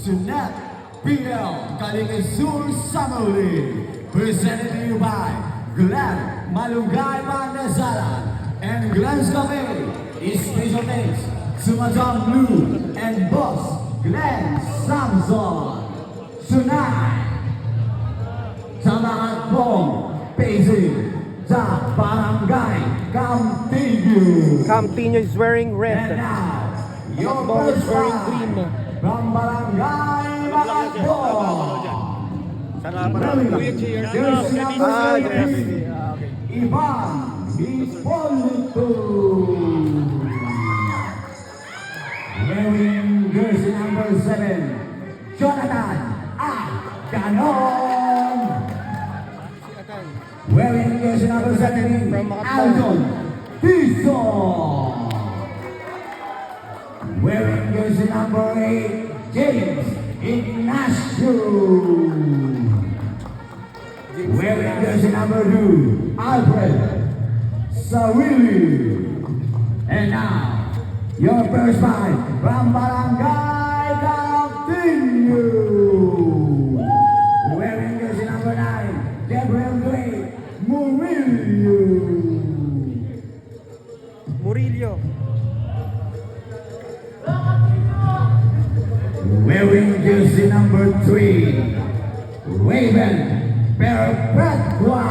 Sunat PL Calinge Sur Summer League, presented to you by Glenn Malunggay Mandasalan and Glenn's Cafe. Special thanks to Madam Blue and Boss Glenn Samson. Tonight, sa mga pong pacing sa Barangay Camtinyo. Camtinyo is wearing And red. now, your Bong is first wearing fight green. from Barangay Malagpong. Jersey number 13, Ivan Hipolito. Wearing jersey number 7, Jonathan Ganon. Wearing jersey number 17, Alton Tison. Wearing jersey number 8, James Ignacio. Wearing jersey number 2, Alfred Sawili. And now, your first fight from Barangay Camtinyo. Wearing jersey number 9, Gabriel Gray Murillo. Murillo. Wearing jersey number 3, Raven Perpetua.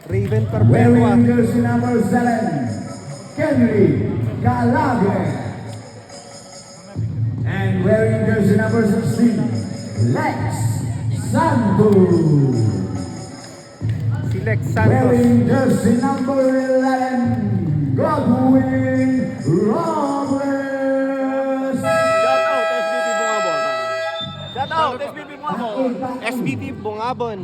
Raven Perpetua. Wearing jersey number 7, Henry Gallagher. And wearing jersey number 16, Lex Santos. Si Lex Santos. Wearing jersey number 11, Godwin Robles. Shout out, SBP Bungabon. SBP Bungabon.